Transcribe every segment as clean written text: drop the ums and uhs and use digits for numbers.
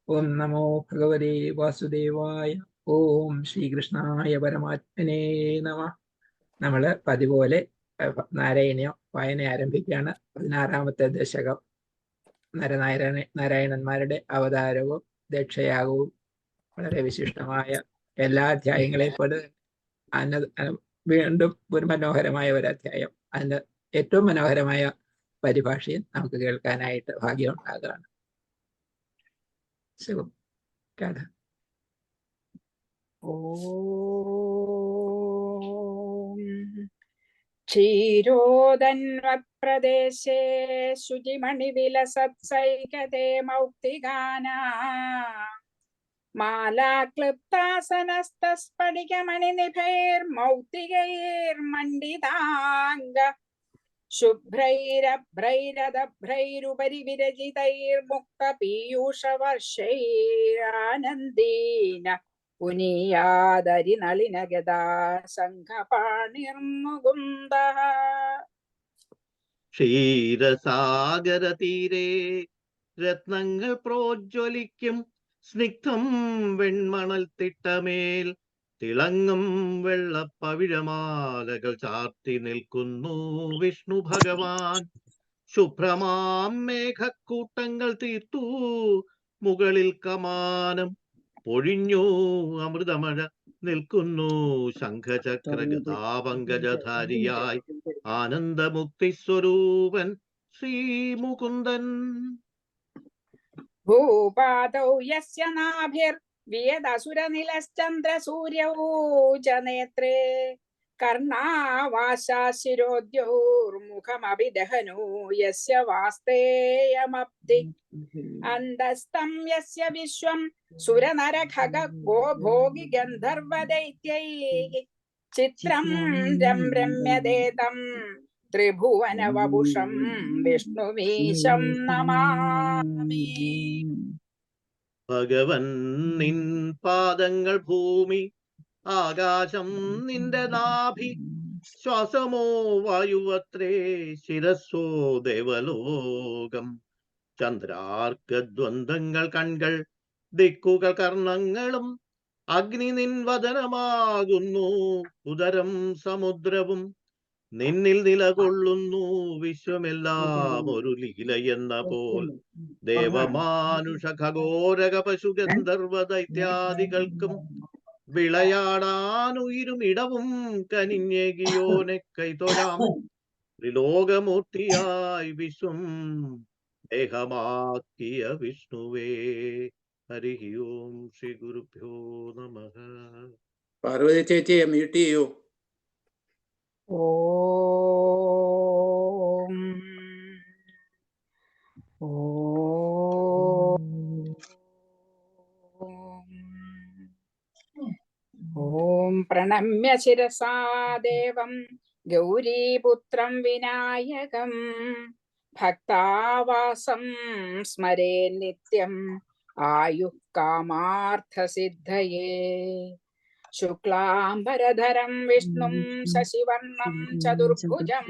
ഓം നമോ ഭഗവതേ വാസുദേവായ. ഓം ശ്രീകൃഷ്ണായ പരമാത്മനേ നമ. നമ്മള് പതിപോലെ നാരായണീയം വായന ആരംഭിക്കുകയാണ്. 16-ാമത്തെ ദശകം. നാരായണന്മാരുടെ അവതാരവും ദക്ഷയാഗവും വളരെ വിശിഷ്ടമായ എല്ലാ അധ്യായങ്ങളെ പോലെ വീണ്ടും ഒരു മനോഹരമായ ഒരു അധ്യായം. അതിന്റെ ഏറ്റവും മനോഹരമായ പരിഭാഷയും നമുക്ക് കേൾക്കാനായിട്ട് ഭാഗ്യമുണ്ടാകുകയാണ്. ശിവം കഥ. ക്ഷീരോദന്വപ്രദേശേ ശുചിമണിവിലസത്സൈകതേ മൗക്തികാനാ മാലാക്ലിപ്താസനസ്തസ്ഫടികമണിനിഭൈർമൗക്തികൈർമണ്ഡിതാംഗ ശുഭ്രൈരഭ്രൈരദഭ്രൈരുപരി വിരചിതൈർമുക്തപീയൂഷവർഷൈരാനന്ദേന പുനീയാദരിനളിനഗദാ സംഘപാണിർമുകുന്ദഃ. ക്ഷീരസാഗരതീരെ രത്നങ്ങൾ പ്രോജ്വലിക്കും സ്നിഗ്ധം വെൺമണൽ തിട്ടമേൽ തിളങ്ങും വെള്ളപ്പവിഴമാലകൾ ചാർത്തി നിൽക്കുന്നു വിഷ്ണു ഭഗവാൻ. ശുഭ്രമാം മേഘക്കൂട്ടങ്ങൾ തീർത്തു മുകളിൽ കമാനം പൊഴിഞ്ഞു അമൃതമഴ നിൽക്കുന്നു ശംഖചക്രഗതാപങ്കജധാരിയായി ആനന്ദമുക്തി സ്വരൂപൻ ശ്രീമുകുന്ദൻ. ഭൂപാതൗ യസ്യ നാഭിർവിയദസുരനിലശ്ചന്ദ്രസൂര്യൗ ച നേത്രേ കർണാവാശാശിരോദ്യൗർമുഖമഭിദഹനോ യസ്യ വാസ്തേയമബ്ധി അന്തസ്തം യസ്യ വിശ്വം സുരനരഖഗോ ഭോഗി ഗന്ധർവദൈത്യൈः ചിത്രം രമ്യതേതം ത്രിഭുവനവപുഷം വിഷ്ണുമീശം നമാമി. ഭഗവൻ നിൻ പാദങ്ങൾ ഭൂമി, ആകാശം നിന്റെ നാഭി, ശ്വാസമോ വായുവത്രേ, ശിരസ്സോ ദേവലോകം. ചന്ദ്രാർക്കദ്വന്ദ്ങ്ങൾ കൺകൾ, ദിക്കുകൾ കർണങ്ങളും, അഗ്നി നിൻ വദനമാകുന്നു, ഉദരം സമുദ്രവും. നിന്നിൽ നിലകൊള്ളുന്നു വിശ്വമെല്ലാം ഒരു ലീലയെന്ന പോൽ. ദേവമാനുഷ ഖഗോരക പശു ഗന്ധർവ ദൈത്യാദികൾക്കും വിളയാടാനുയിരും ഇടവും കനിഞ്ഞേകിയോനെ കൈതൊഴാം. ത്രിലോകമൂർത്തിയായി വിശ്വം ദേഹമാക്കിയ വിഷ്ണുവേ. ഹരി ഓം. ശ്രീ ഗുരുഭ്യോ നമഃ. പാർവതി ചേച്ചി മ്യൂട്ട് ചെയ്യൂ. ഓം ഓം പ്രണമ്യ ശിരസാ ദേവം ഗൗരീപുത്രം വിനായകം ഭക്താവാസം സ്മരേ നിത്യം ആയുഃ കാമാർത്ഥസിദ്ധയേ. ശുക്ലാംബരധരം വിഷ്ണും ശശിവർണം ചതുർഭുജം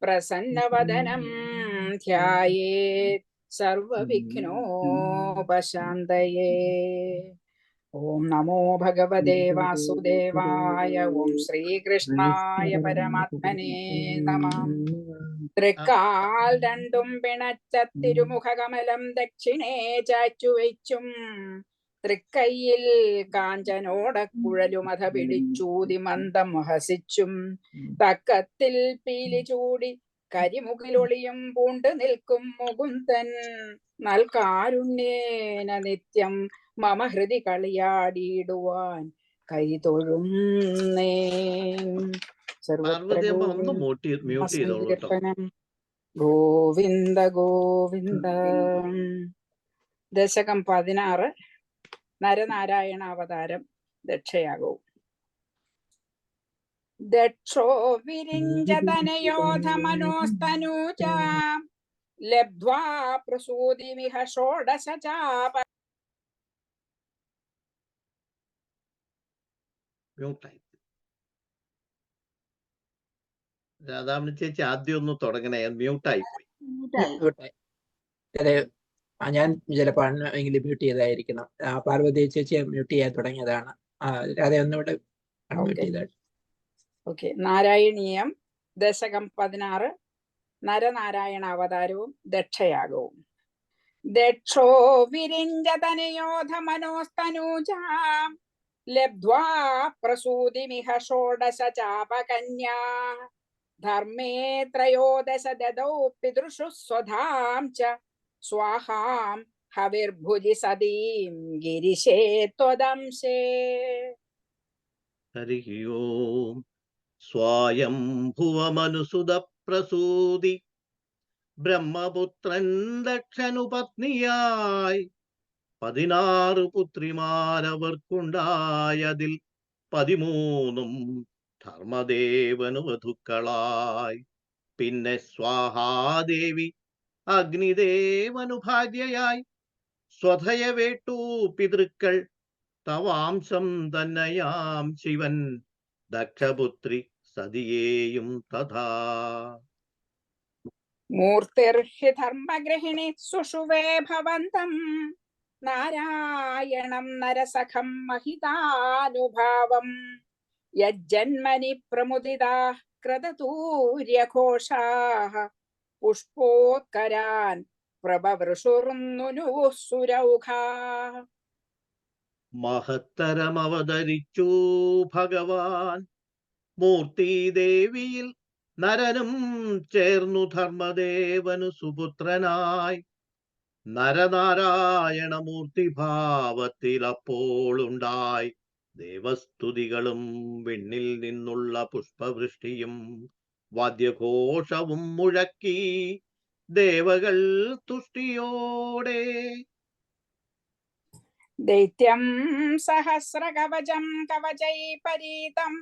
പ്രസന്നവദനം ധ്യായേത് സർവവിഘ്നോപശാന്തയേ. ഓം നമോ ഭഗവതേ വാസുദേവായ. ഓം ശ്രീകൃഷ്ണായ പരമാത്മനേ നമഃ. തൃക്കാൽ രണ്ടും പിണച്ച തിരുമുഖകമലം ദക്ഷിണേ ചാച്ചുവെച്ചും തൃക്കൈയിൽ കാഞ്ചനോടക്കുഴലുമഥ പിടിച്ചൂതി മന്ദം ഹസിച്ചും തക്കത്തിൽ പീലി ചൂടി കരിമുകിലൊളിയും പൂണ്ട് നിൽക്കും മുകുന്ദൻ നൽകാരുണ്യേന നിത്യം മമ ഹൃദി കളിയാടിയിടുവാൻ കൈതൊഴുന്നേ. സർവകീർത്തനം ഗോവിന്ദ ഗോവിന്ദ. ദശകം 16 നരനാരായണ അവതാരം ദക്ഷയാഗവും. ദക്ഷോ വിരിഞ്ചതനയോധമനോസ്തനൂജ ലബ്ധ്വാ പ്രസൂതിമിഹ ഷോഡശ ചാപ. രാധാമണി ചേച്ചി ആദ്യം ഒന്ന് തുടങ്ങണേ, മ്യൂട്ടായി പോയി. ഞാൻ ചിലപ്പോൾ എങ്കിലും മ്യൂട്ട് ചെയ്തായിരിക്കണം. പാർവതി ചേച്ചിയെ മ്യൂട്ട് ചെയ്യാൻ തുടങ്ങിയതാണ്. രാധ ഒന്നുകൂടെ മ്യൂട്ട് ചെയ്താൽ. ഓക്കെ. നാരായണീയം ദശകം 16 നരനാരായണ അവതാരവും ദക്ഷയാഗവും. ദക്ഷോ വിരിഞ്ചതനയോധ മനോസ്തനൂജാം ലബ്ധ്വാ പ്രസൂതിമിഹ ഷോഡശ ചാപകന്യാ ധർമ്മേ ത്രയോദശ ദദൗ പിതൃഷു സ്വധാം ച സ്വാഹാം ഹവിർഭുജി സദീം ഗിരിശേ ത്വദംശേ. ഹരി ഓം. സ്വായംഭുവമനുസുത പ്രസൂതി ബ്രഹ്മപുത്രൻ ദക്ഷനു പത്നിയായി 16 പുത്രിമാരവർക്കുണ്ടായതിൽ 13 ധർമ്മദേവനു വധുക്കളായി. പിന്നെ സ്വാഹാദേവി അഗ്നിദേവനു ഭാര്യയായി. സ്വധയവേട്ടു പിതൃക്കൾ തവാംശം തന്നയാം ശിവൻ ദക്ഷപുത്രി സതിയേയും തഥാ. മൂർത്തിർഹി ധർമ്മഗ്രഹിണി സുഷുവേ ഭവന്തം നാരായണം നരസഖം മഹിതാനുഭാവം യജ്ജന്മനി പ്രമുദിതാഃ ക്രതൂര്യഘോഷാഃ പുഷ്പോത്കരാൻ പ്രഭവൃഷുർനുനുഃ സുരൗഘാഃ. മഹത്തരമവതരിച്ചു ഭഗവാൻ മൂർത്തിദേവിയിൽ നരനും ചേർന്നു ധർമ്മദേവനു സുപുത്രനായി. നരനാരായണമൂർത്തിഭാവത്തിൽ അപ്പോളുണ്ടായി ദേവസ്തുതികളും വിണ്ണിൽ നിന്നുള്ള പുഷ്പവൃഷ്ടിയും വാദ്യഘോഷവും മുഴക്കി ദേവകൾ തുഷ്ടിയോടെ. ദൈത്യം സഹസ്രകവചം കവചൈ പരീതം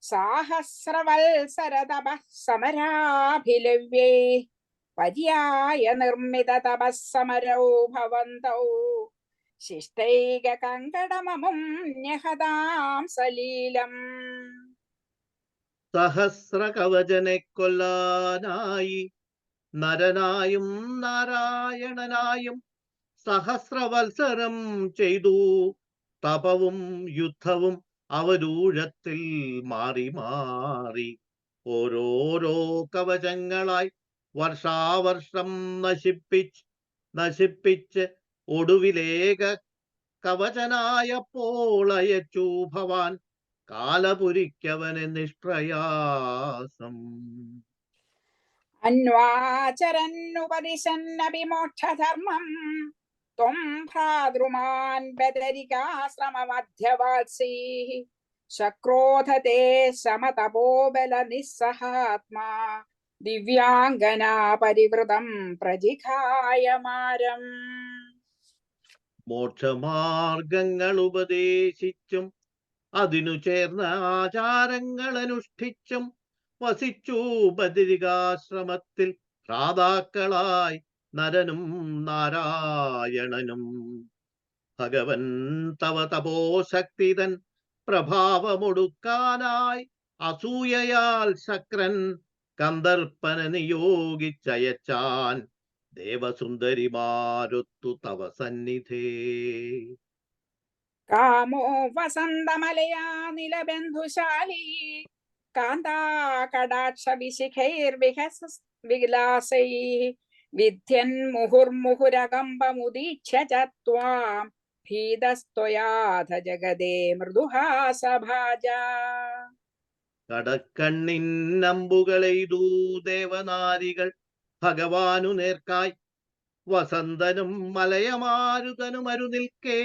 സാഹസ്രവത്സരതപഃ സമരാഭിലവ്യേ പര്യായ നിർമ്മിത തപസ്സമരൗ ഭവന്തൗ ശിഷ്ടൈക കങ്കടമമും ന്യഹതാം സലീലം. സഹസ്രകവചനെ കൊല്ലാനായി നരനായും നാരായണനായും സഹസ്രവത്സരം ചെയ്തു തപവും യുദ്ധവും അവരൂഴത്തിൽ മാറി മാറി. ഓരോരോ കവചങ്ങളായി വർഷാവർഷം നശിപ്പിച്ച് ഒടുവിലേക കവചനായപ്പോൾ അയച്ചു ഭവാൻ കാലപുരിക്കവനെ നിഷ്പ്രയാസം. അന്വാചരന്നുപദിശന്നഭിമോക്ഷധർമ്മം ത്വം ഭ്രാതൃമാൻ ബദരികാശ്രമമധ്യവാത്സീ ശക്രോധത്തെ സമതപോബല നിസ്സഹാത്മാ ദിവ്യാംഗനാ പരിവൃതം പ്രജിഘായമാരം. മോക്ഷമാർഗങ്ങൾ ഉപദേശിച്ചും അതിനു ചേർന്ന ആചാരങ്ങൾ അനുഷ്ഠിച്ചും വസിച്ചു ബദരികാശ്രമത്തിൽ ഭ്രാതാക്കളായി നരനും നാരായണനും. ഭഗവൻ തവ തപോശക്തിതൻ പ്രഭാവമൊടുക്കാനായി അസൂയയാൽ ശക്രൻ കന്ദർപ്പനെ നിയോഗിച്ചയച്ചാൻ ദേവസുന്ദരിമാരൊത്തു തവ സന്നിധേ. കാമോ വസന്തമലയാ നിലബന്ധുശാലീ കാന്താകടാക്ഷ വിശിഖൈർവിലാസൈ വിദ്യൻ മുഹുർമുഹുരകമ്പമുദീക്ഷ്യ ച ത്വാം ഭീതസ്ത്വയാഥ ജഗദേ മൃദുഹാസഭാജ. കടക്കണ്ണിന്നമ്പുകളെയ്തു ദേവനാരികൾ ഭഗവാനു നേർക്കായി. വസന്തനും മലയമാരുതനും അരുനിൽക്കെ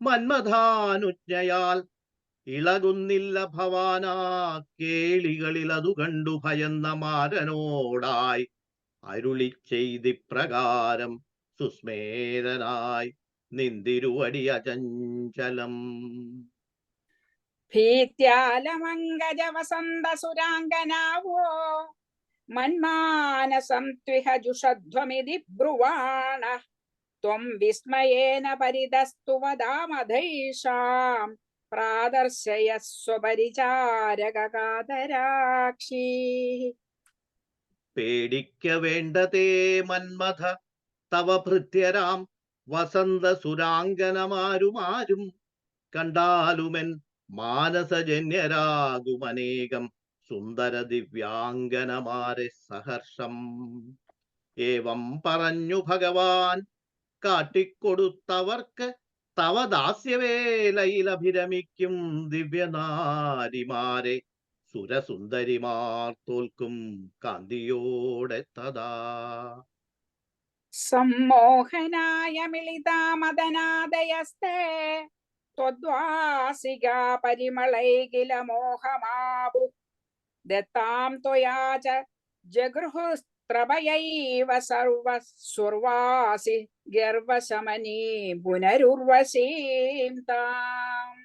മന്മഥാനുജ്ഞയാൽ ഇളകുന്നില്ല ഭവാനാ കേളികളിൽ അതു കണ്ടു ഭയന്ന മാരനോടായി അരുളി ചെയ്തിപ്രകാരം സുസ്മേരനായി നിന്തിരുവടി അചഞ്ചലം. ഭീത്യാലമംഗജ വസന്ത സുരാംഗനാവോ മന്മാനസം ത്വിഹ ജുഷധ്വമിതി ബ്രുവാണ ത്വം വിസ്മയേന പരിതസ്തു വദാമധൈഷാം പ്രാദർശയസ്വ പരിചാരകാതരാക്ഷി. പേടിക്ക വേണ്ടതേ മന്മഥ തവ ഭൃത്യരാം വസന്ത സുരാംഗനമാരുമാരും കണ്ടാലുമെൻ മാനസജന്യരാകുമനേകം സുന്ദര ദിവ്യാംഗനമാരെ സഹർഷം. ഏവം പറഞ്ഞു ഭഗവാൻ കാട്ടിക്കൊടുത്തവർക്ക് തവ ദാസ്യവേലയിലഭിരമിക്കും ദിവ്യനാരിമാരെ സുരസുന്ദരിമാർ തോൽക്കും കാന്തിയോടെ തഥാ. സമ്മോഹനായ മിളിതാമദനാദയസ്തേ ത്വദ്വാസികാ പരിമളൈകില മോഹമാപു ദത്താം ത്വയാ ച ജഗൃഹുസ്ത്രഭയൈവ സർവസുർവാസി ഗർവശമനീ പുനരുർവശീം താം.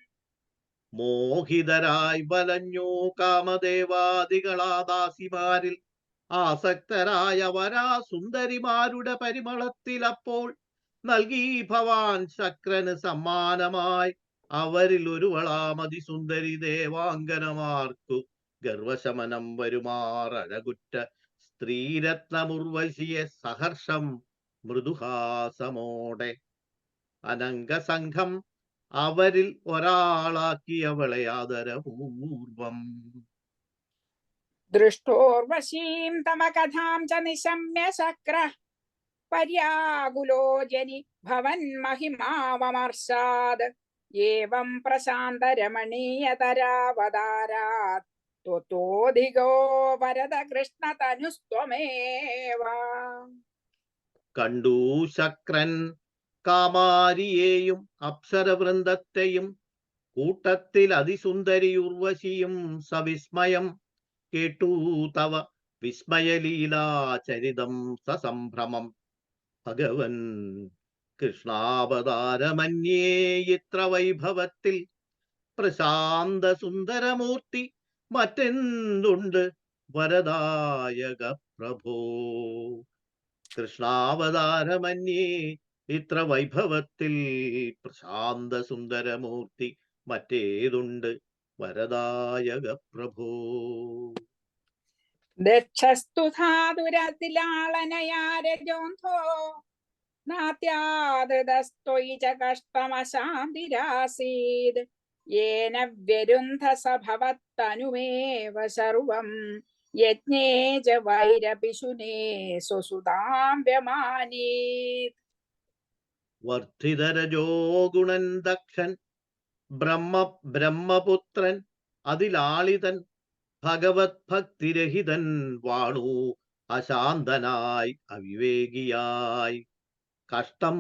മോഹിതരായി വലഞ്ഞു കാമദേവാദികളാദാസിമാരിൽ ആസക്തരായ വരാ സുന്ദരിമാരുടെ പരിമളത്തിൽ അപ്പോൾ നൽകി ഭവാൻ ശക്രന് സമ്മാനമായി അവരിൽ ഒരുവളാമതി സുന്ദരി ദേവാംഗനമാർക്കു ഗർവശമനം വരുമാറഴകുറ്റ സ്ത്രീരത്നമുർവശിയെ സഹർഷം മൃദുഹാസമോടെ അനംഗസംഘം അവരിൽ ഒരാളാക്കിയവളെ ആദരപൂർവം. ദൃഷ്ടോർവശീം തമ കഥാം ച നിശമ്യ ശക്രഃ പര്യാകുലോ ജനി ഭവൻ മഹിമാവമർശാദ് ഏവം പ്രശാന്ത രമണീയതരാവതാരാത് ത്വത്തോധികോ വരദ കൃഷ്ണ തനുസ്ത്വമേവ. കണ്ടു ശക്രൻ കാമാരിയെയും അപ്സരവൃന്ദത്തെയും കൂട്ടത്തിൽ അതിസുന്ദരി ഉർവശിയും സവിസ്മയം കേട്ടു തവ വിസ്മയലീലാചരിതം സസംഭ്രമം. ഭഗവൻ കൃഷ്ണാവതാരമന്യേ ഇത്ര വൈഭവത്തിൽ പ്രശാന്ത സുന്ദരമൂർത്തി മറ്റെന്തുണ്ട് വരദായക പ്രഭോ. കൃഷ്ണാവതാരമന്യേ ഇത്ര വൈഭവത്തിൽ പ്രശാന്ത സുന്ദരമൂർത്തി മറ്റേതുണ്ട് വരദായക പ്രഭോ. ദക്ഷസ്തു ധാതുരതിലാളനയാ രജോന്ധോ നാത്യാദൃതസ്ത്വയി ച കഷ്ടമശാന്തിരാസീദ് യേന വ്യരുന്ധ സഭവത്തനുമേവ സർവം യജ്ഞേ ച വൈരപിശുനേ സ്വസുതാം വ്യമാനീത്. വർദ്ധിതരജോ ഗുണൻ ദക്ഷൻ ബ്രഹ്മപുത്രൻ അതിലാളിതൻ ഭഗവത് ഭക്തിരഹിതൻ വാണു അശാന്തനായി അവിവേകിയായി. കഷ്ടം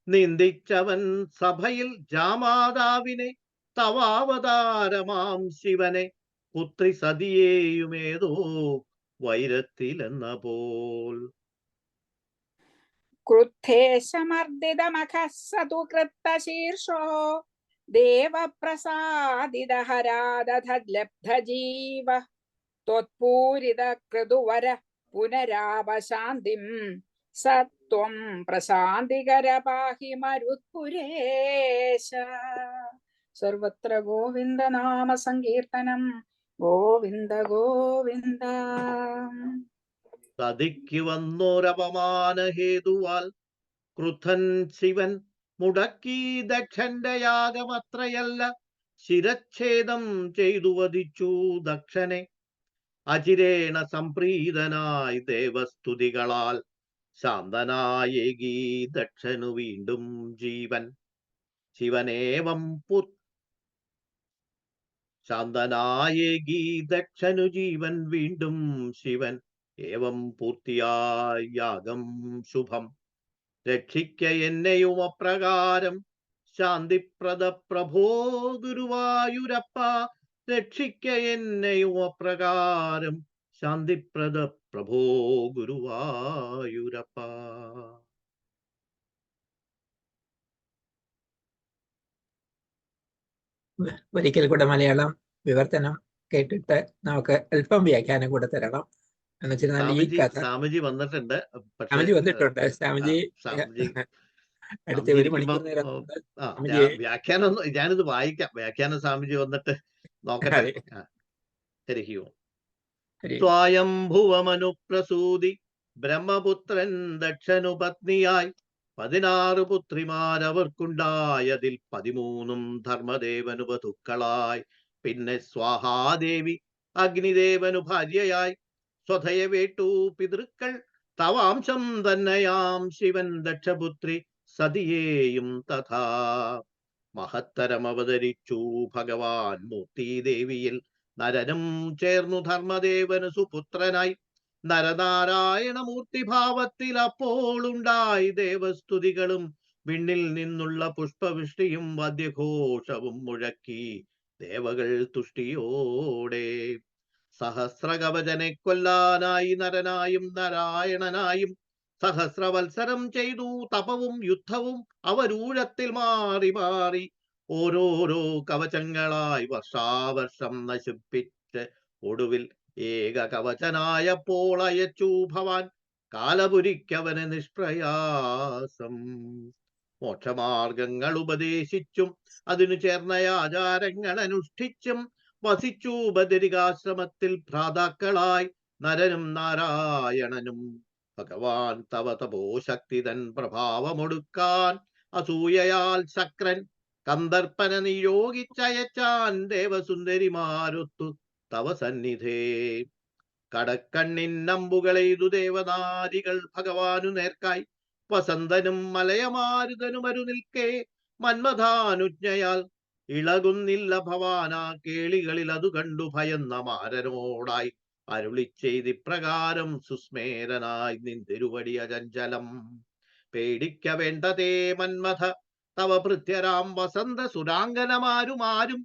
നിന്ദിച്ചവൻ സഭയിൽ ജാമാതാവിനെ തവാവതാരമാം ശിവനെ പുത്രി സതിയേയുമേതോ വൈരത്തിലെന്ന പോൽ. ക്രുദ്ധേശമർദ്ദിതമഖഃ സതു കൃത്തശീർഷോ ദേവപ്രസാദിതഹരാദധലബ്ധജീവ ത്വത്പൂരിതകൃതുവര പുനരാപശാന്തിം സത്വം പ്രശാന്തികര പാഹി മരുത്പുരേശ. സർവത്ര ഗോവിന്ദ നാമ സങ്കീർത്തനം. ഗോവിന്ദ ഗോവിന്ദ. സതിക്ക് വന്നോരപമാന ഹേതുവാൽ ക്രുദ്ധൻ ശിവൻ മുടക്കി ദക്ഷന്റെ യാഗമത്രയല്ല ശിരച്ഛേദം ചെയ്തു വധിച്ചു ദക്ഷനെ. അചിരേണ സംപ്രീതനായി ദേവസ്തുതികളാൽ ശാന്തനായേകി ദക്ഷനു വീണ്ടും ജീവൻ. ശിവനേവം ശാന്തനായേകി ദക്ഷനു ജീവൻ വീണ്ടും ശിവൻ. ഏവം പൂർത്തിയായി യാഗം ശുഭം. രക്ഷിക്ക എന്നെയും അപ്രകാരം ശാന്തിപ്രദ പ്രഭോ ഗുരുവായൂരപ്പ. രക്ഷിക്ക എന്നെയും അപ്രകാരം ശാന്തിപ്രദ പ്രഭോ ഗുരുവായൂരപ്പ. ഒരിക്കൽ കൂടെ മലയാളം വിവർത്തനം കേട്ടിട്ട് നമുക്ക് അല്പം വ്യാഖ്യാനം കൂടെ തരണം. എന്ന് വെച്ചാൽ ഈ കഥ സ്വാമിജി വന്നിട്ടുണ്ട്. സ്വാമിജി വന്നിട്ടുണ്ട്. സ്വാമിജി അടുത്ത ഒരു മണിക്കൂർ നേരം വ്യാഖ്യാനം ഞാനിത് വായിക്കാം. വ്യാഖ്യാനം സ്വാമിജി വന്നിട്ട് നോക്കട്ടെ. ഹരി ഓം. സ്വയംഭുവമനുപ്രസൂതി ബ്രഹ്മപുത്രൻ ദക്ഷനു പത്നിയായി 16 പുത്രിമാരവർക്കുണ്ടായതിൽ 13 ധർമ്മദേവനു വധുക്കളായി. പിന്നെ സ്വാഹാദേവി അഗ്നിദേവനു ഭാര്യയായി. സ്വധയെ വേട്ടു പിതൃക്കൾ തവാംശം തന്നെയാം ശിവൻ ദക്ഷപുത്രി സതിയേയും തഥാ. മഹത്തരം അവതരിച്ചു ഭഗവാൻ മൂർത്തിദേവിയിൽ. നരനും ചേർന്നു ധർമ്മദേവനു സുപുത്രനായി. നരനാരായണ മൂർത്തിഭാവത്തിൽ അപ്പോൾ ഉണ്ടായി ദേവസ്തുതികളും. വിണ്ണിൽ നിന്നുള്ള പുഷ്പവൃഷ്ടിയും വാദ്യഘോഷവും മുഴക്കി ദേവകൾ തുഷ്ടിയോടെ. സഹസ്രകവചനെ കൊല്ലാനായി നരനായും നാരായണനായും സഹസ്രവത്സരം ചെയ്തു തപവും യുദ്ധവും അവരൂഴത്തിൽ മാറി മാറി. ഓരോരോ കവചങ്ങളായി വർഷാവർഷം നശിപ്പിച്ച് ഒടുവിൽ ഏക കവചനായപ്പോൾ അയച്ചു ഭവാൻ കാലപുരിക്കവന് നിഷ്പ്രയാസം. മോക്ഷമാർഗങ്ങൾ ഉപദേശിച്ചും അതിനു ചേർന്ന ആചാരങ്ങൾ അനുഷ്ഠിച്ചും വസിച്ചു ബദരികാശ്രമത്തിൽ ഭ്രാതാക്കളായി നരനും നാരായണനും. ഭഗവാൻ തവ തപോശക്തി തൻ പ്രഭാവമൊടുക്കാൻ അസൂയയാൽ ശക്രൻ കന്ദർപ്പന നിയോഗിച്ചയച്ചാൻ ദേവസുന്ദരിമാരൊത്തു തവ സന്നിധേ. കടക്കണ്ണിന്നമ്പുകളെയ്തു ദേവനാരികൾ ഭഗവാനു നേർക്കായി. വസന്തനും മലയമാരുതനും അരു നിൽക്കേ മന്മഥാനുജ്ഞയാൽ ഇളകുന്നില്ല ഭവാനാ കേളികളിൽ അതു കണ്ടു ഭയന്ന മാരനോടായി അരുളി ചെയ്തിപ്രകാരം സുസ്മേരനായി നിന്തിരുവടി അചഞ്ചലം. പേടിക്ക വേണ്ടതേ മന്മഥ തവ ഭൃത്യരാം വസന്ത സുരാംഗനമാരുമാരും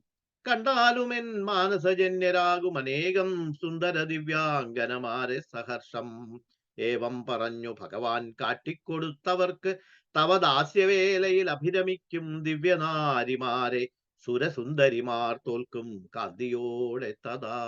കണ്ടാലുമെൻ മാനസജന്യരാകും അനേകം സുന്ദര ദിവ്യാംഗനമാരെ സഹർഷം. ഏവം പറഞ്ഞു ഭഗവാൻ കാട്ടിക്കൊടുത്തവർക്ക് തവ ദാസ്യവേലയിൽ അഭിരമിക്കും ദിവ്യനാരിമാരെ സുരസുന്ദരിമാർ തോൽക്കും കാന്തിയോടെ തഥാ.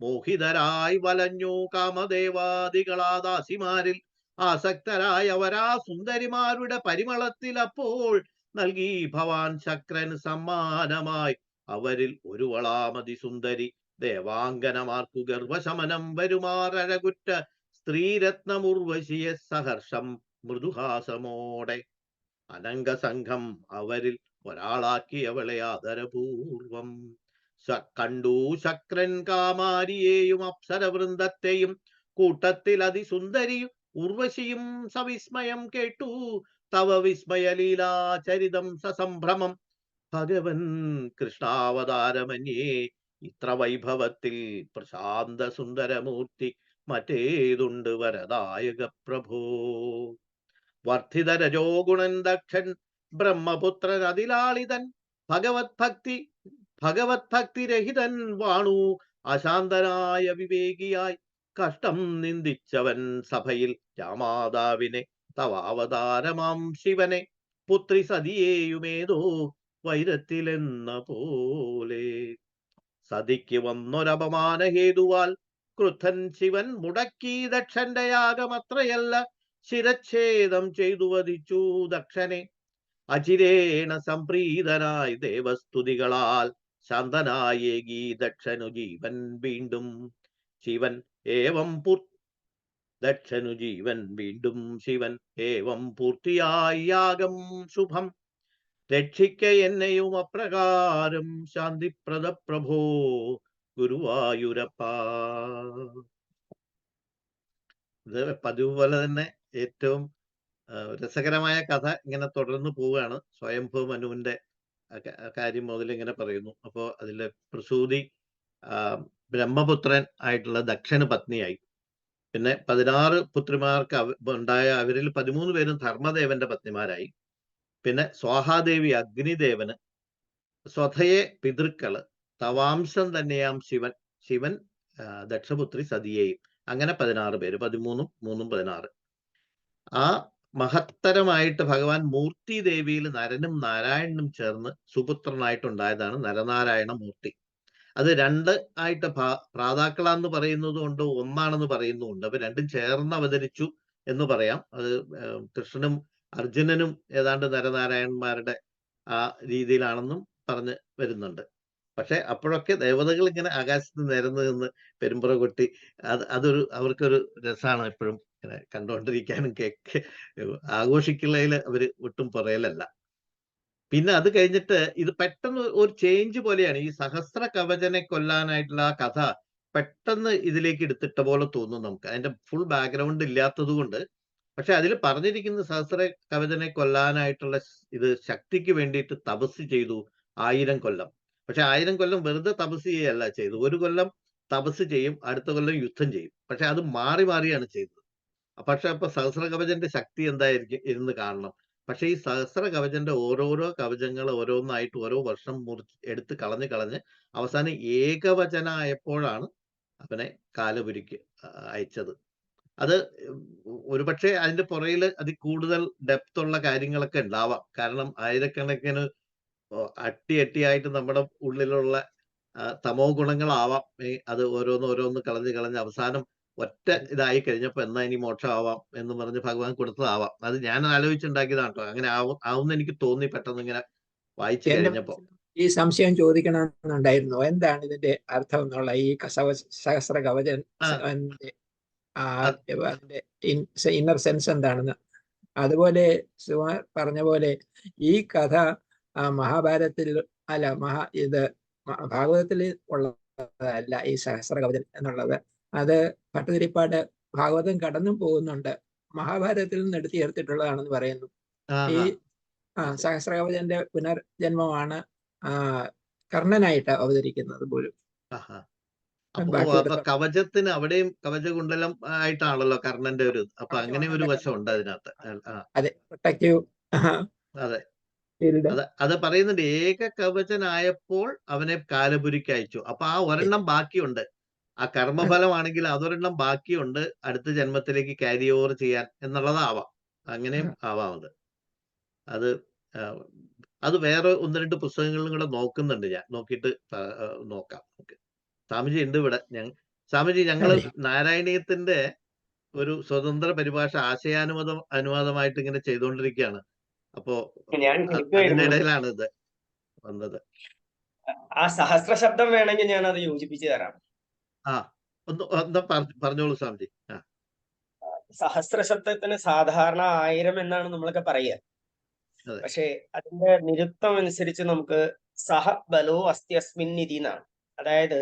മോഹിതരായി വലഞ്ഞു കാമദേവാദികളാദാസിമാരിൽ ആസക്തരായ അവരാ സുന്ദരിമാരുടെ പരിമളത്തിൽ അപ്പോൾ നൽകി ഭവാൻ ശക്രൻ സമ്മാനമായി അവരിൽ ഒരു വളാമതി സുന്ദരി ദേവാംഗനമാർക്കു ഗർവശമനം വരുമാറഴകുറ്റ സ്ത്രീരത്നമുർവശിയെ സഹർഷം മൃദുഹാസമോടെ. അനംഗസംഘം അവരിൽ ഒരാളാക്കിയവളെ ആദരപൂർവം കണ്ടു ശക്രൻ കാമാരിയെയും അപ്സരവൃന്ദത്തെയും കൂട്ടത്തിൽ അതിസുന്ദരിയും ഉർവശിയും സവിസ്മയം കേട്ടു തവ വിസ്മയലീലാചരിതം സസംഭ്രമം. ഭഗവൻ കൃഷ്ണാവതാരമന്യേ ഇത്ര വൈഭവത്തിൽ പ്രശാന്ത സുന്ദരമൂർത്തി മറ്റേതുണ്ട് വരദായക പ്രഭോ. വർദ്ധിതരജോ ഗുണൻ ദക്ഷൻ ബ്രഹ്മപുത്രൻ അതിലാളിതൻ ഭഗവത് ഭക്തി രഹിതൻ വാണു അശാന്തനായ വിവേകിയായി. കഷ്ടം നിന്ദിച്ചവൻ സഭയിൽ രാമാതാവിനെ തവാവതാരമാം ശിവനെ പുത്രി സതിയേയുമേതോ വൈരത്തിലെന്ന പോലെ. സതിക്ക് വന്നൊരപമാന ഹേതുവാൽ ക്രുദ്ധൻ ശിവൻ മുടക്കി ദക്ഷന്റെ യാഗമത്രയല്ല ശിരച്ഛേദം ചെയ്തു വധിച്ചു ദക്ഷനെ. അചിരേണ സംപ്രീതനായി ദേവസ്തുതികളാൽ ശാന്തനായേകി ദക്ഷനു ജീവൻ വീണ്ടും. ശിവൻ ഏവം ദക്ഷനു ജീവൻ വീണ്ടും ശിവൻ ഏവം പൂർത്തിയായി യാഗം ശുഭം. രക്ഷിക്ക എന്നെയും അപ്രകാരം ശാന്തിപ്രദ പ്രഭോ ഗുരുവായൂരപ്പ. ഇത് പതിവ് പോലെ തന്നെ ഏറ്റവും രസകരമായ കഥ ഇങ്ങനെ തുടർന്ന് പോവുകയാണ്. സ്വയംഭൂ മനുവിന്റെ കാര്യം മുതൽ ഇങ്ങനെ പറയുന്നു. അപ്പോൾ അതിലെ പ്രസൂതി ബ്രഹ്മപുത്രൻ ആയിട്ടുള്ള ദക്ഷന് പത്നിയായി. പിന്നെ 16 പുത്രിമാർക്ക് ഉണ്ടായ അവരിൽ 13 പേരും ധർമ്മദേവന്റെ പത്നിമാരായി. പിന്നെ സ്വാഹാദേവി അഗ്നിദേവന്, സ്വധയെ പിതൃക്കള്, തവാംശം തന്നെയാം ശിവൻ ദക്ഷപുത്രി സതിയെയും. അങ്ങനെ 16 പേര്, 13 3 16. ആ മഹത്തരമായിട്ട് ഭഗവാൻ മൂർത്തി ദേവിയിൽ നരനും നാരായണനും ചേർന്ന് സുപുത്രനായിട്ടുണ്ടായതാണ് നരനാരായണ മൂർത്തി. അത് 2 ആയിട്ട് പ്രാതാക്കളാന്ന് പറയുന്നത് കൊണ്ട് ഒന്നാണെന്ന് പറയുന്നുണ്ട്. അപ്പൊ രണ്ടും ചേർന്ന് അവതരിച്ചു എന്ന് പറയാം. അത് കൃഷ്ണനും അർജുനനും ഏതാണ്ട് നരനാരായണന്മാരുടെ ആ രീതിയിലാണെന്നും പറഞ്ഞ് വരുന്നുണ്ട്. പക്ഷെ അപ്പോഴൊക്കെ ദേവതകൾ ഇങ്ങനെ ആകാശത്ത് നിരന്ന് നിന്ന് പെരുമ്പുറ കൊട്ടി അതൊരു അവർക്കൊരു രസമാണ് എപ്പോഴും ഇങ്ങനെ കണ്ടുകൊണ്ടിരിക്കാനും ആഘോഷിക്കുന്നതിൽ അവര് ഒട്ടും പുറയിലല്ല. പിന്നെ അത് കഴിഞ്ഞിട്ട് ഇത് പെട്ടെന്ന് ഒരു ചേഞ്ച് പോലെയാണ്. ഈ സഹസ്ര കവചനെ കൊല്ലാനായിട്ടുള്ള ആ കഥ പെട്ടെന്ന് ഇതിലേക്ക് എടുത്തിട്ട പോലെ തോന്നും നമുക്ക്. അതിന്റെ ഫുൾ ബാക്ക്ഗ്രൗണ്ട് ഇല്ലാത്തത് കൊണ്ട്. പക്ഷെ അതിൽ പറഞ്ഞിരിക്കുന്ന സഹസ്ര കവചനെ കൊല്ലാനായിട്ടുള്ള ഇത് ശക്തിക്ക് വേണ്ടിയിട്ട് തപസ് ചെയ്തു 1000 കൊല്ലം. പക്ഷെ 1000 കൊല്ലം വെറുതെ തപസ് ചെയ്യുകയല്ല ചെയ്തത്. ഒരു കൊല്ലം തപസ് ചെയ്യും, അടുത്ത കൊല്ലം യുദ്ധം ചെയ്യും. പക്ഷെ അത് മാറി മാറിയാണ് ചെയ്തത്. പക്ഷെ അപ്പൊ സഹസ്ര കവചന്റെ ശക്തി എന്തായിരിക്കും എന്ന് കാണണം. പക്ഷെ ഈ സഹസ്ര കവചന്റെ ഓരോരോ കവചങ്ങൾ ഓരോന്നായിട്ട് ഓരോ വർഷം എടുത്ത് കളഞ്ഞ് അവസാനം ഏകവചനായപ്പോഴാണ് അവനെ കാലപുരിക്ക് അയച്ചത്. അത് ഒരുപക്ഷെ അതിന്റെ പുറകിൽ അതിൽ കൂടുതൽ ഡെപ്ത് ഉള്ള കാര്യങ്ങളൊക്കെ ഉണ്ടാവാം. കാരണം ആയിരക്കണക്കിന് അട്ടിയായിട്ട് നമ്മുടെ ഉള്ളിലുള്ള തമോ ഗുണങ്ങളാവാം. അത് ഓരോന്ന് കളഞ്ഞ് അവസാനം ഒറ്റ ഇതായി കഴിഞ്ഞപ്പോ എന്നാ ഇനി മോക്ഷമാവാം എന്ന് പറഞ്ഞ് ഭഗവാൻ കൊടുത്തതാവാം. അത് ഞാൻ ആലോചിച്ചുണ്ടാക്കിയതാണ് കേട്ടോ. അങ്ങനെ ആവുന്ന എനിക്ക് തോന്നി പെട്ടെന്ന് ഇങ്ങനെ വായിച്ചു എന്റെ കഴിഞ്ഞപ്പോ. ഈ സംശയം ചോദിക്കണമെന്നുണ്ടായിരുന്നു. എന്താണ് ഇതിന്റെ അർത്ഥം എന്നുള്ള ഈ സഹസ്ര കവചൻ അതിന്റെ ഇന്നർ സെൻസ് എന്താണെന്ന്. അതുപോലെ സുമാർ പറഞ്ഞ പോലെ ഈ കഥ മഹാഭാരതത്തിൽ ഇത് ഭാഗവതത്തിൽ ഉള്ളതല്ല. ഈ സഹസ്ര കവചൻ എന്നുള്ളത് അത് ഭട്ടതിരിപ്പാട് ഭാഗവതം കടന്നും പോകുന്നുണ്ട്. മഹാഭാരതത്തിൽ നിന്ന് എടുത്തു ചേർത്തിട്ടുള്ളതാണെന്ന് പറയുന്നു. ഈ സഹസ്രകവചന്റെ പുനർജന്മമാണ് കർണനായിട്ട് അവതരിക്കുന്നത് പോലും. അപ്പൊ കവചത്തിന് അവിടെയും കവചകുണ്ടലം ആയിട്ടാണല്ലോ കർണന്റെ ഒരു. അപ്പൊ അങ്ങനെ ഒരു വശം ഉണ്ട് അതിനകത്ത്. അതെ, പ്രൊട്ടക്റ്റീവ്. അതെ, അത് പറയുന്നുണ്ട്. ഏക കവചനായപ്പോൾ അവനെ കാലപുരിക്ക് അയച്ചു. അപ്പൊ ആ ഒരെണ്ണം ബാക്കിയുണ്ട്. ആ കർമ്മഫലമാണെങ്കിൽ അതൊരെണ്ണം ബാക്കിയുണ്ട് അടുത്ത ജന്മത്തിലേക്ക് ക്യാരി ഓവർ ചെയ്യാൻ എന്നുള്ളതാവാം. അങ്ങനെയും ആവാം. അത് അത് വേറെ 1-2 പുസ്തകങ്ങളിലും കൂടെ നോക്കുന്നുണ്ട് ഞാൻ. നോക്കിയിട്ട് നോക്കാം. സ്വാമിജി ഉണ്ട് ഇവിടെ. സ്വാമിജി, ഞങ്ങള് നാരായണീയത്തിന്റെ ഒരു സ്വതന്ത്ര പരിഭാഷ അനുവാദമായിട്ട് ഇങ്ങനെ ചെയ്തുകൊണ്ടിരിക്കുകയാണ്. അപ്പോ അതിന്റെ ഇടയിലാണ് ഇത് വന്നത്. ആ സഹസ്ര ശബ്ദം വേണമെങ്കിൽ ഞാൻ അത് യോജിപ്പിച്ചു തരാം. ഒന്ന് പറഞ്ഞോളൂ സ്വാമിജി. സഹസ്ര ശബ്ദത്തിന് സാധാരണ 1000 എന്നാണ് നമ്മളൊക്കെ പറയുക. പക്ഷെ അതിന്റെ നിരുക്തം അനുസരിച്ച് നമുക്ക് സഹ ബലോ അസ്ത്യസ്മിൻ നിധി എന്നാണ്. അതായത്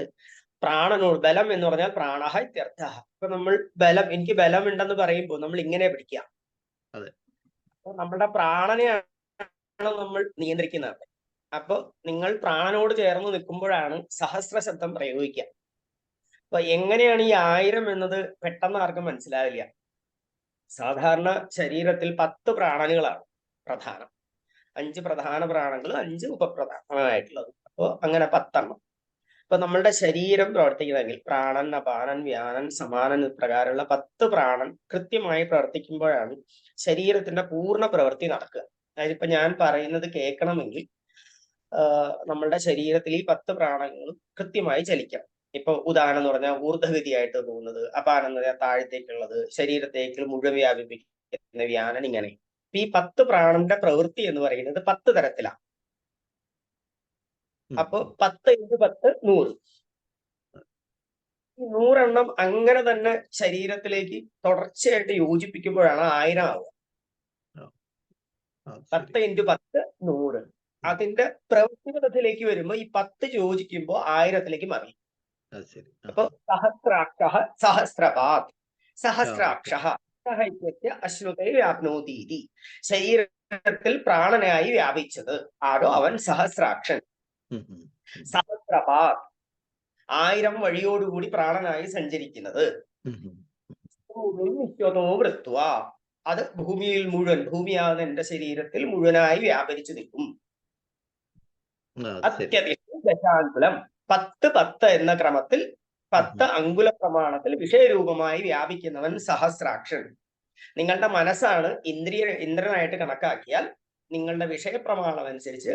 പ്രാണനോട്, ബലം എന്ന് പറഞ്ഞാൽ പ്രാണഹ ഇത്യർത്ഥ. ഇപ്പൊ നമ്മൾ ബലം, എനിക്ക് ബലം ഉണ്ടെന്ന് പറയുമ്പോൾ നമ്മൾ ഇങ്ങനെ പിടിക്കാം. അപ്പൊ നമ്മുടെ പ്രാണനെയാണ് നമ്മൾ നിയന്ത്രിക്കുന്നത്. അപ്പൊ നിങ്ങൾ പ്രാണനോട് ചേർന്ന് നിൽക്കുമ്പോഴാണ് സഹസ്ര ശബ്ദം പ്രയോഗിക്കുക. അപ്പൊ എങ്ങനെയാണ് ഈ 1000 എന്നത് പെട്ടെന്ന് ആർക്കും മനസ്സിലാവില്ല. സാധാരണ ശരീരത്തിൽ 10 പ്രാണനുകളാണ് പ്രധാനം. 5 പ്രധാന പ്രാണങ്ങൾ, 5 ഉപപ്രധാനമായിട്ടുള്ളത്. അപ്പോൾ അങ്ങനെ 10 എണ്ണം. ഇപ്പൊ നമ്മളുടെ ശരീരം പ്രവർത്തിക്കണമെങ്കിൽ പ്രാണൻ, അപാനൻ, വ്യാനൻ, സമാനൻ പ്രകാരമുള്ള 10 പ്രാണൻ കൃത്യമായി പ്രവർത്തിക്കുമ്പോഴാണ് ശരീരത്തിന്റെ പൂർണ്ണ പ്രവൃത്തി നടക്കുക. അതായത് ഇപ്പൊ ഞാൻ പറയുന്നത് കേൾക്കണമെങ്കിൽ നമ്മളുടെ ശരീരത്തിൽ ഈ 10 പ്രാണങ്ങളും കൃത്യമായി ചലിക്കണം. ഇപ്പൊ ഉദാഹരണം എന്ന് പറഞ്ഞാൽ ഊർധ്വഗതിയായിട്ട് പോകുന്നത്, അപാനം എന്ന് പറഞ്ഞാൽ താഴത്തേക്കുള്ളത്, ശരീരത്തേക്ക് മുഴുവൻ വ്യാപിപ്പിക്കുന്ന വ്യാനൻ, ഇങ്ങനെ. ഈ 10 പ്രാണന്റെ പ്രവൃത്തി എന്ന് പറയുന്നത് 10 തരത്തിലാണ്. അപ്പൊ 10 × 10 100. ഈ 100 എണ്ണം അങ്ങനെ തന്നെ ശരീരത്തിലേക്ക് തുടർച്ചയായിട്ട് യോജിപ്പിക്കുമ്പോഴാണ് 1000 ആവുക. 10 × 10 100. അതിന്റെ പ്രവൃത്തിപഥത്തിലേക്ക് വരുമ്പോ ഈ 10 യോജിക്കുമ്പോ 1000ത്തിലേക്ക് മാറി. അപ്പൊ സഹസ്രാക്ഷ സഹസ്രപാത്, സഹസ്രാക്ഷ അശ്വതേ വ്യാപ്നോതീതി. ശരീരത്തിൽ പ്രാണനായി വ്യാപിച്ചത് ആരോ അവൻ സഹസ്രാക്ഷൻ. സഹസ്രപാത് 1000 വഴിയോടുകൂടി പ്രാണനായി സഞ്ചരിക്കുന്നത്. വൃത്വ, അത് ഭൂമിയിൽ മുഴുവൻ, ഭൂമിയാകുന്ന എന്റെ ശരീരത്തിൽ മുഴുവനായി വ്യാപരിച്ചു നിൽക്കും. അത്യധികം ദശാങ്കുലം 10 എന്ന ക്രമത്തിൽ 10 അങ്കുല പ്രമാണത്തിൽ വിഷയരൂപമായി വ്യാപിക്കുന്നവൻ സഹസ്രാക്ഷൻ. നിങ്ങളുടെ മനസ്സാണ് ഇന്ദ്രനായിട്ട് കണക്കാക്കിയാൽ നിങ്ങളുടെ വിഷയപ്രമാണം അനുസരിച്ച്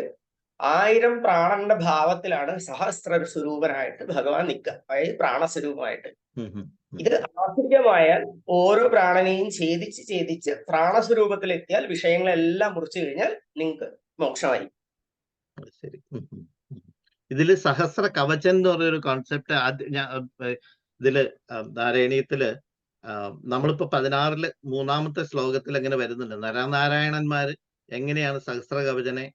1000 പ്രാണന്റെ ഭാവത്തിലാണ് സഹസ്ര സ്വരൂപനായിട്ട് ഭഗവാൻ നിൽക്കുക. അതായത് പ്രാണസ്വരൂപമായിട്ട്. ഇത് ആധുനികമായാൽ ഓരോ പ്രാണനെയും ഛേദിച്ച് പ്രാണസ്വരൂപത്തിൽ എത്തിയാൽ വിഷയങ്ങളെല്ലാം മുറിച്ചു കഴിഞ്ഞാൽ നിങ്ങൾക്ക് മോക്ഷമായി. ഇതില് സഹസ്ര കവചൻ എന്ന് പറഞ്ഞൊരു കോൺസെപ്റ്റ് ഇതില് നാരായണീയത്തില് നമ്മളിപ്പോ 16 മൂന്നാമത്തെ ശ്ലോകത്തിൽ എങ്ങനെ വരുന്നുണ്ട്, നരനാരായണന്മാര് എങ്ങനെയാണ് സഹസ്രകവചനെ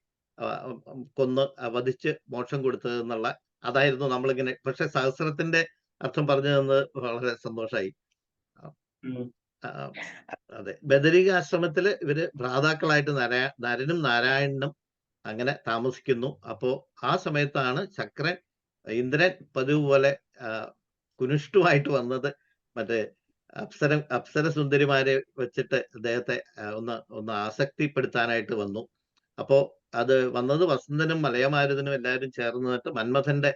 കൊന്ന് വധിച്ച് മോക്ഷം കൊടുത്തത് എന്നുള്ള അതായിരുന്നു നമ്മളിങ്ങനെ. പക്ഷെ സഹസ്രത്തിന്റെ അർത്ഥം പറഞ്ഞു തന്നത് വളരെ സന്തോഷമായി. അതെ, ബദരിക ആശ്രമത്തില് ഇവര് ഭ്രാതാക്കളായിട്ട് നരനും നാരായണനും അങ്ങനെ താമസിക്കുന്നു. അപ്പോ ആ സമയത്താണ് ശക്രൻ ഇന്ദ്രൻ പതിവ് പോലെ കുനിഷ്ഠുമായിട്ട് വന്നത്. മറ്റേ അപ്സര സുന്ദരിമാരെ വെച്ചിട്ട് അദ്ദേഹത്തെ ഒന്ന് ആസക്തിപ്പെടുത്താനായിട്ട് വന്നു. അപ്പോ അത് വന്നത് വസന്തനും മലയമാരുതനും എല്ലാവരും ചേർന്നിട്ട് മന്മഥന്റെ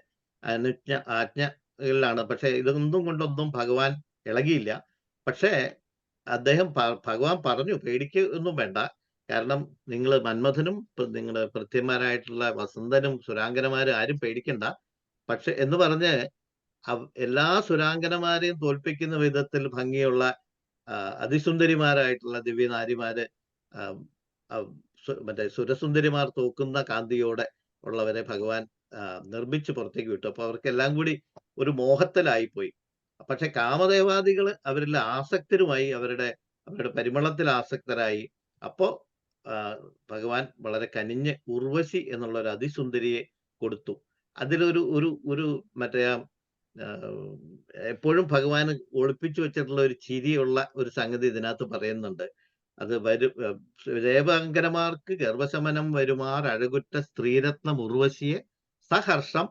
ആജ്ഞകളിലാണ്. പക്ഷെ ഇതൊന്നും കൊണ്ടൊന്നും ഭഗവാൻ ഇളകിയില്ല. പക്ഷേ അദ്ദേഹം ഭഗവാൻ പറഞ്ഞു, പേടിക്കൊന്നും വേണ്ട, കാരണം നിങ്ങൾ മന്മഥനും നിങ്ങളുടെ ഭൃത്യന്മാരായിട്ടുള്ള വസന്തനും സുരാംഗനമാരും ആരും പേടിക്കണ്ട. പക്ഷെ എന്ന് പറഞ്ഞ് എല്ലാ സുരാംഗനമാരെയും തോൽപ്പിക്കുന്ന വിധത്തിൽ ഭംഗിയുള്ള അതിസുന്ദരിമാരായിട്ടുള്ള ദിവ്യനാരിമാര്, മറ്റേ സുരസുന്ദരിമാർ തോക്കുന്ന കാന്തിയോടെ ഉള്ളവരെ ഭഗവാൻ നിർമ്മിച്ച് പുറത്തേക്ക് വിട്ടു. അപ്പൊ അവർക്കെല്ലാം കൂടി ഒരു മോഹത്തിലായിപ്പോയി. പക്ഷെ കാമദേവാദികള് അവരിൽ ആസക്തരുമായി, അവരുടെ പരിമളത്തിൽ ആസക്തരായി. അപ്പോ ഭഗവാൻ വളരെ കനിഞ്ഞ് ഉർവശി എന്നുള്ള ഒരു അതിസുന്ദരിയെ കൊടുത്തു. അതിലൊരു ഒരു മറ്റേ എപ്പോഴും ഭഗവാൻ ഒളിപ്പിച്ചു വെച്ചിട്ടുള്ള ഒരു ചിരിയുള്ള ഒരു സംഗതി ഇതിനകത്ത് പറയുന്നുണ്ട്. അത് ദേവാങ്കരമാർക്ക് ഗർഭശമനം വരുമാർ അഴകുറ്റ സ്ത്രീരത്നം ഉർവശിയെ സഹർഷം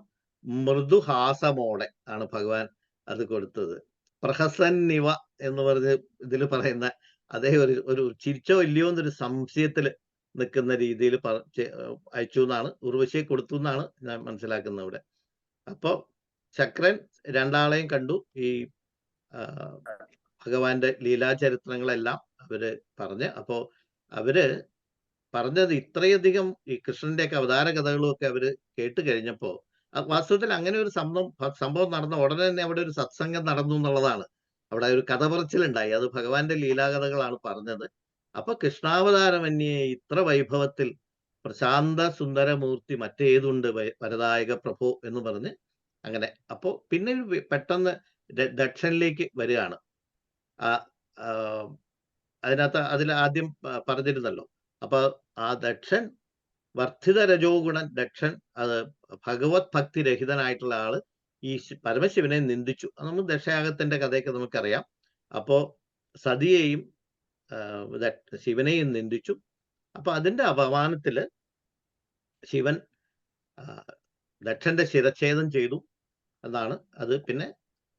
മൃദുഹാസമോടെ ആണ് ഭഗവാൻ അത് കൊടുത്തത്. പ്രഹസന്നിവ എന്ന് പറഞ്ഞ് ഇതിൽ പറയുന്ന അതേ ഒരു ചിരിച്ചോ ഇല്ലയോ എന്നൊരു സംശയത്തിൽ നിൽക്കുന്ന രീതിയിൽ അയച്ചു എന്നാണ്, ഉർവശിയെ കൊടുത്തു എന്നാണ് ഞാൻ മനസ്സിലാക്കുന്നത് ഇവിടെ. അപ്പോ ശക്രൻ രണ്ടാളെയും കണ്ടു. ഈ ഭഗവാന്റെ ലീലാചരിത്രങ്ങളെല്ലാം അവര് പറഞ്ഞ്, അപ്പോ അവര് പറഞ്ഞത് ഇത്രയധികം ഈ കൃഷ്ണന്റെയൊക്കെ അവതാര കഥകളും ഒക്കെ അവര് കേട്ട് കഴിഞ്ഞപ്പോ, വാസ്തവത്തിൽ അങ്ങനെ ഒരു സംഭവം നടന്ന ഉടനെ തന്നെ അവിടെ ഒരു സത്സംഗം നടന്നു എന്നുള്ളതാണ്. അവിടെ ഒരു കഥ പറച്ചിലുണ്ടായി. അത് ഭഗവാന്റെ ലീലാകഥകളാണ് പറഞ്ഞത്. അപ്പൊ കൃഷ്ണാവതാരമന്യേ ഇത്ര വൈഭവത്തിൽ പ്രശാന്ത സുന്ദരമൂർത്തി മറ്റേതുണ്ട് വരദായക പ്രഭു എന്ന് പറഞ്ഞ് അങ്ങനെ. അപ്പോ പിന്നെ പെട്ടെന്ന് ദക്ഷനിലേക്ക് വരികയാണ്. അതിനകത്ത് അതിൽ ആദ്യം പറഞ്ഞിരുന്നല്ലോ. അപ്പൊ ആ ദക്ഷൻ വർദ്ധിത രജോ ഗുണൻ ദക്ഷൻ, അത് ഭഗവത് ഭക്തി രഹിതനായിട്ടുള്ള ആള് ഈ പരമശിവനെ നിന്ദിച്ചു. നമ്മൾ ദക്ഷയാഗത്തിന്റെ കഥയൊക്കെ നമുക്കറിയാം. അപ്പോ സതിയെയും ശിവനെയും നിന്ദിച്ചു. അപ്പൊ അതിന്റെ അപമാനത്തില് ശിവൻ ദക്ഷന്റെ ശിരച്ഛേദം ചെയ്തു എന്നാണ് അത്.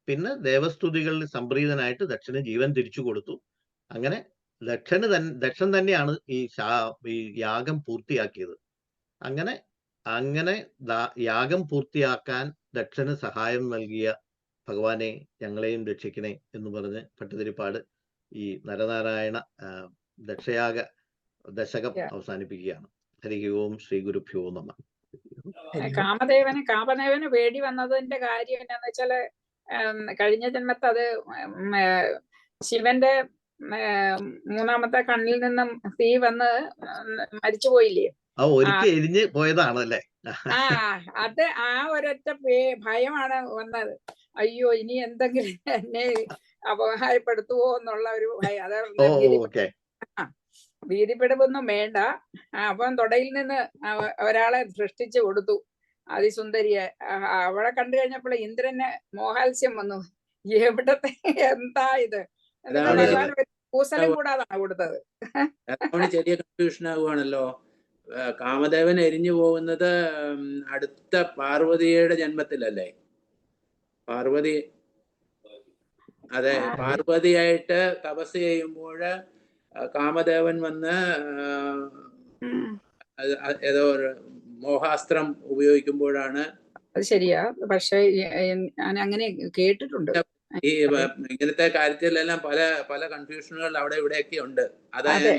പിന്നെ ദേവസ്തുതികളിൽ സംപ്രീതനായിട്ട് ദക്ഷന് ജീവൻ തിരിച്ചു കൊടുത്തു. അങ്ങനെ ദക്ഷൻ തന്നെയാണ് ഈ യാഗം പൂർത്തിയാക്കിയത്. അങ്ങനെ യാഗം പൂർത്തിയാക്കാൻ ദക്ഷന് സഹായം നൽകിയ ഭഗവാനെ ഞങ്ങളെയും രക്ഷിക്കണേ എന്ന് പറഞ്ഞ് ഭട്ടതിരിപ്പാട് ഈ നരനാരായണ ദക്ഷയാഗ ദശകം അവസാനിപ്പിക്കുകയാണ്. ഹരി ഓം ശ്രീ ഗുരുഭ്യോ നമഃ. കാമദേവന് പേടി വന്നതിന്റെ കാര്യം എന്താന്ന് വെച്ചാല്, കഴിഞ്ഞ ജന്മത്ത് അത് ശിവന്റെ മൂന്നാമത്തെ കണ്ണിൽ നിന്നും തീ വന്ന് മരിച്ചുപോയില്ലേ? ഒരിക്കൽ എരിഞ്ഞ് പോയതാണല്ലേ? അത് ആ ഒരൊറ്റ ഭയമാണ് വന്നത്. അയ്യോ, ഇനി എന്തെങ്കിലും എന്നെ അപകാരപ്പെടുത്തുവോ എന്നുള്ള ഒരു ഭയം. അത് ഭീതിപ്പെടുവൊന്നും വേണ്ട. അപ്പം തൊടയിൽ നിന്ന് ഒരാളെ സൃഷ്ടിച്ചു കൊടുത്തു, അതിസുന്ദരിയെ. അവളെ കണ്ടു കഴിഞ്ഞപ്പോൾ ഇന്ദ്രന് മോഹാത്സ്യം വന്നു. എവിടത്തെ എന്താ ഇത്? കൂസലും കൂടാതാണ് കൊടുത്തത്. ചെറിയ കൺഫ്യൂഷൻ ആവുകയാണല്ലോ. കാമദേവൻ എരിഞ്ഞു പോകുന്നത് അടുത്ത പാർവതിയുടെ ജന്മത്തിലല്ലേ? പാർവതി, അതെ, പാർവതിയായിട്ട് തപസ് ചെയ്യുമ്പോൾ കാമദേവൻ വന്ന് ഏതോ മോഹാസ്ത്രം ഉപയോഗിക്കുമ്പോഴാണ്. അത് ശരിയാ, പക്ഷെ ഞാൻ അങ്ങനെ കേട്ടിട്ടുണ്ട്. ഈ ഇങ്ങനത്തെ കാര്യത്തിലെല്ലാം പല കൺഫ്യൂഷനുകൾ അവിടെ ഇവിടെയൊക്കെ ഉണ്ട്. അതായത്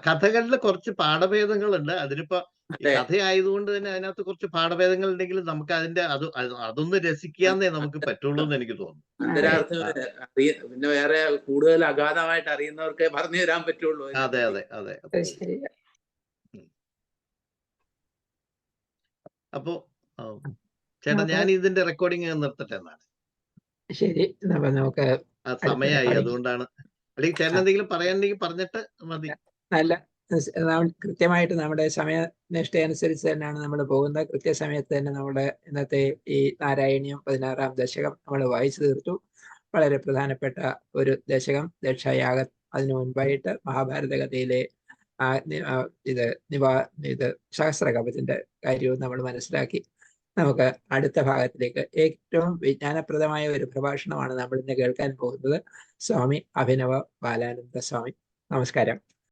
കഥകളിൽ കുറച്ച് പാഠഭേദങ്ങളുണ്ട്. അതിനിപ്പോ കഥയായതുകൊണ്ട് തന്നെ അതിനകത്ത് കുറച്ച് പാഠഭേദങ്ങൾ ഉണ്ടെങ്കിലും നമുക്ക് അതൊന്ന് രസിക്കാന്നേ നമുക്ക് പറ്റുള്ളൂ എന്ന് എനിക്ക് തോന്നുന്നു. അന്തരാർത്ഥം പിന്നെ വേറെ കൂടുതൽ അഗാധമായിട്ട് അറിയുന്നവർക്ക് പറഞ്ഞു തരാൻ പറ്റുള്ളൂ. അതെ അതെ അതെ. അപ്പോ ചേട്ടാ, ഞാൻ ഇതിന്റെ റെക്കോർഡിങ് നിർത്തട്ടെ എന്നാണ്. ശരി, അപ്പൊ നമുക്ക് സമയമായി, തുടങ്ങി. അതുകൊണ്ടാണ്. അല്ലെങ്കിൽ ചേട്ടൻ ആ. എന്തെങ്കിലും പറയാനുണ്ടെങ്കിൽ പറഞ്ഞിട്ട് മതി. നല്ല കൃത്യമായിട്ട് നമ്മുടെ സമയനിഷ്ഠ അനുസരിച്ച് തന്നെയാണ് നമ്മൾ പോകുന്നത്. കൃത്യസമയത്ത് തന്നെ നമ്മുടെ ഇന്നത്തെ ഈ നാരായണീയം 16-ാം ദശകം നമ്മൾ വായിച്ചു തീർത്തു. വളരെ പ്രധാനപ്പെട്ട ഒരു ദശകം ദക്ഷയാഗം. അതിനു മുൻപായിട്ട് മഹാഭാരത കഥയിലെ ഇത് സഹസ്രകവചന്റെ കാര്യവും നമ്മൾ മനസ്സിലാക്കി. നമുക്ക് അടുത്ത ഭാഗത്തിലേക്ക് ഏറ്റവും വിജ്ഞാനപ്രദമായ ഒരു പ്രഭാഷണമാണ് നമ്മൾ ഇന്ന് കേൾക്കാൻ പോകുന്നത്. സ്വാമി അഭിനവ ബാലാനന്ദ സ്വാമി. നമസ്കാരം.